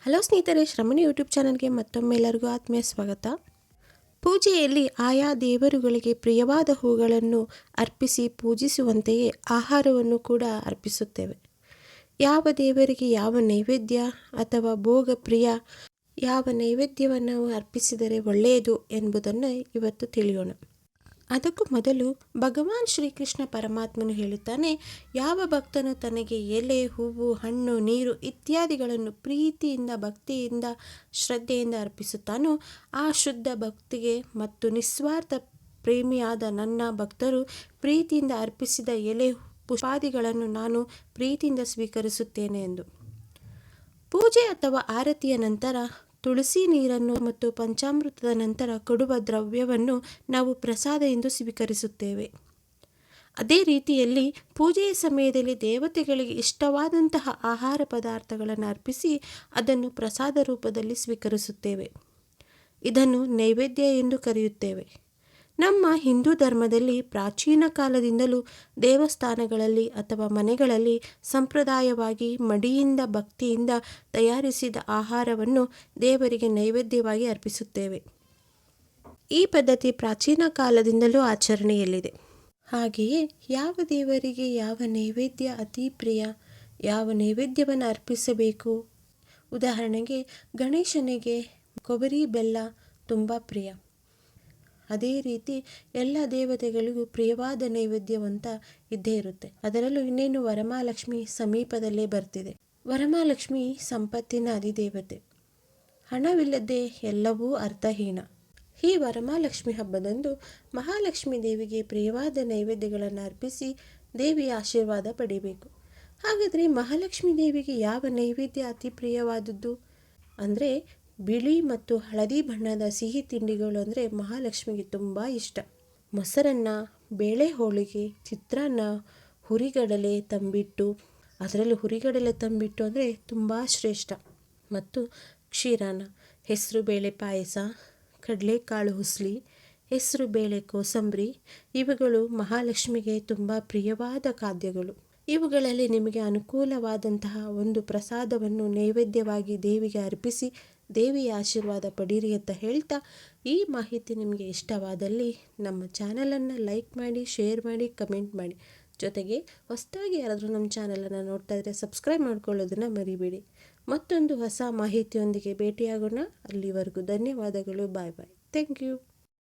Hello ಸ್ನೇಹಿತರೆ, ಶ್ರಮಣಿ YouTube ಚಾನಲ್ಗೆ ಮತ್ತೊಮ್ಮೆ ಎಲ್ಲರಿಗೂ ಆತ್ಮೀಯ ಸ್ವಾಗತ. ಪೂಜೆಯಲ್ಲಿ ಆಯಾ ದೇವರುಗಳಿಗೆ ಪ್ರಿಯವಾದ ಹೂಗಳನ್ನು ಅರ್ಪಿಸಿ ಪೂಜಿಸುವಂತೆಯೇ ಆಹಾರವನ್ನು ಕೂಡ ಅರ್ಪಿಸುತ್ತೇವೆ. ಯಾವ ದೇವರಿಗೆ ಯಾವ ನೈವೇದ್ಯ ಅಥವಾ ಭೋಗ ಪ್ರಿಯ, ಯಾವ ನೈವೇದ್ಯವನ್ನು ಅರ್ಪಿಸಿದರೆ ಒಳ್ಳೆಯದು ಎಂಬುದನ್ನು ಇವತ್ತು ತಿಳಿಯೋಣ. ಅದಕ್ಕೂ ಮೊದಲು ಭಗವಾನ್ ಶ್ರೀಕೃಷ್ಣ ಪರಮಾತ್ಮನು ಹೇಳುತ್ತಾನೆ, ಯಾವ ಭಕ್ತನು ತನಗೆ ಎಲೆ, ಹೂವು, ಹಣ್ಣು, ನೀರು ಇತ್ಯಾದಿಗಳನ್ನು ಪ್ರೀತಿಯಿಂದ, ಭಕ್ತಿಯಿಂದ, ಶ್ರದ್ಧೆಯಿಂದ ಅರ್ಪಿಸುತ್ತಾನೋ ಆ ಶುದ್ಧ ಭಕ್ತಿಗೆ ಮತ್ತು ನಿಸ್ವಾರ್ಥ ಪ್ರೇಮಿಯಾದ ನನ್ನ ಭಕ್ತರು ಪ್ರೀತಿಯಿಂದ ಅರ್ಪಿಸಿದ ಎಲೆ, ಪುಷ್ಪಾದಿಗಳನ್ನು ನಾನು ಪ್ರೀತಿಯಿಂದ ಸ್ವೀಕರಿಸುತ್ತೇನೆ ಎಂದು. ಪೂಜೆ ಅಥವಾ ಆರತಿಯ ನಂತರ ತುಳಸಿ ನೀರನ್ನು ಮತ್ತು ಪಂಚಾಮೃತದ ನಂತರ ಕೊಡುವ ದ್ರವ್ಯವನ್ನು ನಾವು ಪ್ರಸಾದ ಎಂದು ಸ್ವೀಕರಿಸುತ್ತೇವೆ. ಅದೇ ರೀತಿಯಲ್ಲಿ ಪೂಜೆಯ ಸಮಯದಲ್ಲಿ ದೇವತೆಗಳಿಗೆ ಇಷ್ಟವಾದಂತಹ ಆಹಾರ ಪದಾರ್ಥಗಳನ್ನು ಅರ್ಪಿಸಿ ಅದನ್ನು ಪ್ರಸಾದ ರೂಪದಲ್ಲಿ ಸ್ವೀಕರಿಸುತ್ತೇವೆ. ಇದನ್ನು ನೈವೇದ್ಯ ಎಂದು ಕರೆಯುತ್ತೇವೆ. ನಮ್ಮ ಹಿಂದೂ ಧರ್ಮದಲ್ಲಿ ಪ್ರಾಚೀನ ಕಾಲದಿಂದಲೂ ದೇವಸ್ಥಾನಗಳಲ್ಲಿ ಅಥವಾ ಮನೆಗಳಲ್ಲಿ ಸಂಪ್ರದಾಯವಾಗಿ ಮಡಿಯಿಂದ ಭಕ್ತಿಯಿಂದ ತಯಾರಿಸಿದ ಆಹಾರವನ್ನು ದೇವರಿಗೆ ನೈವೇದ್ಯವಾಗಿ ಅರ್ಪಿಸುತ್ತೇವೆ. ಈ ಪದ್ಧತಿ ಪ್ರಾಚೀನ ಕಾಲದಿಂದಲೂ ಆಚರಣೆಯಲ್ಲಿದೆ. ಹಾಗೆಯೇ ಯಾವ ದೇವರಿಗೆ ಯಾವ ನೈವೇದ್ಯ ಅತಿ ಪ್ರಿಯ, ಯಾವ ನೈವೇದ್ಯವನ್ನು ಅರ್ಪಿಸಬೇಕು, ಉದಾಹರಣೆಗೆ ಗಣೇಶನಿಗೆ ಕೊಬ್ಬರಿ ಬೆಲ್ಲ ತುಂಬ ಪ್ರಿಯ. ಅದೇ ರೀತಿ ಎಲ್ಲ ದೇವತೆಗಳಿಗೂ ಪ್ರಿಯವಾದ ನೈವೇದ್ಯವಂತ ಇದ್ದೇ ಇರುತ್ತೆ. ಅದರಲ್ಲೂ ಇನ್ನೇನು ವರಮಹಾಲಕ್ಷ್ಮಿ ಸಮೀಪದಲ್ಲೇ ಬರ್ತಿದೆ. ವರಮಹಾಲಕ್ಷ್ಮಿ ಸಂಪತ್ತಿನ ಅಧಿದೇವತೆ. ಹಣವಿಲ್ಲದೆ ಎಲ್ಲವೂ ಅರ್ಥಹೀನ. ಈ ವರಮಹಾಲಕ್ಷ್ಮಿ ಹಬ್ಬದಂದು ಮಹಾಲಕ್ಷ್ಮಿ ದೇವಿಗೆ ಪ್ರಿಯವಾದ ನೈವೇದ್ಯಗಳನ್ನು ಅರ್ಪಿಸಿ ದೇವಿಯ ಆಶೀರ್ವಾದ ಪಡಿಬೇಕು. ಹಾಗಾದರೆ ಮಹಾಲಕ್ಷ್ಮಿ ದೇವಿಗೆ ಯಾವ ನೈವೇದ್ಯ ಅತಿ ಪ್ರಿಯವಾದದ್ದು ಅಂದರೆ ಬಿಳಿ ಮತ್ತು ಹಳದಿ ಬಣ್ಣದ ಸಿಹಿ ತಿಂಡಿಗಳು ಅಂದರೆ ಮಹಾಲಕ್ಷ್ಮಿಗೆ ತುಂಬ ಇಷ್ಟ. ಮೊಸರನ್ನ, ಬೇಳೆ ಹೋಳಿಗೆ, ಚಿತ್ರಾನ್ನ, ಹುರಿಗಡಲೆ ತಂಬಿಟ್ಟು, ಅದರಲ್ಲೂ ಹುರಿಗಡಲೆ ತಂಬಿಟ್ಟು ಅಂದರೆ ತುಂಬ ಶ್ರೇಷ್ಠ, ಮತ್ತು ಕ್ಷೀರಾನ್ನ, ಹೆಸರು ಬೇಳೆ ಪಾಯಸ, ಕಡಲೆಕಾಳು ಹುಸ್ಲಿ, ಹೆಸರು ಬೇಳೆ ಕೋಸಂಬರಿ ಇವುಗಳು ಮಹಾಲಕ್ಷ್ಮಿಗೆ ತುಂಬ ಪ್ರಿಯವಾದ ಖಾದ್ಯಗಳು. ಇವುಗಳಲ್ಲಿ ನಿಮಗೆ ಅನುಕೂಲವಾದಂತಹ ಒಂದು ಪ್ರಸಾದವನ್ನು ನೈವೇದ್ಯವಾಗಿ ದೇವಿಗೆ ಅರ್ಪಿಸಿ ದೇವಿಯ ಆಶೀರ್ವಾದ ಪಡೀರಿ ಅಂತ ಹೇಳ್ತಾ, ಈ ಮಾಹಿತಿ ನಿಮಗೆ ಇಷ್ಟವಾದಲ್ಲಿ ನಮ್ಮ ಚಾನಲನ್ನು ಲೈಕ್ ಮಾಡಿ, ಶೇರ್ ಮಾಡಿ, ಕಮೆಂಟ್ ಮಾಡಿ. ಜೊತೆಗೆ ಹೊಸದಾಗಿ ಯಾರಾದರೂ ನಮ್ಮ ಚಾನಲನ್ನು ನೋಡ್ತಾ ಇದ್ದರೆ ಸಬ್ಸ್ಕ್ರೈಬ್ ಮಾಡ್ಕೊಳ್ಳೋದನ್ನು ಮರಿಬೇಡಿ. ಮತ್ತೊಂದು ಹೊಸ ಮಾಹಿತಿಯೊಂದಿಗೆ ಭೇಟಿಯಾಗೋಣ. ಅಲ್ಲಿವರೆಗೂ ಧನ್ಯವಾದಗಳು. Bye bye. Thank you.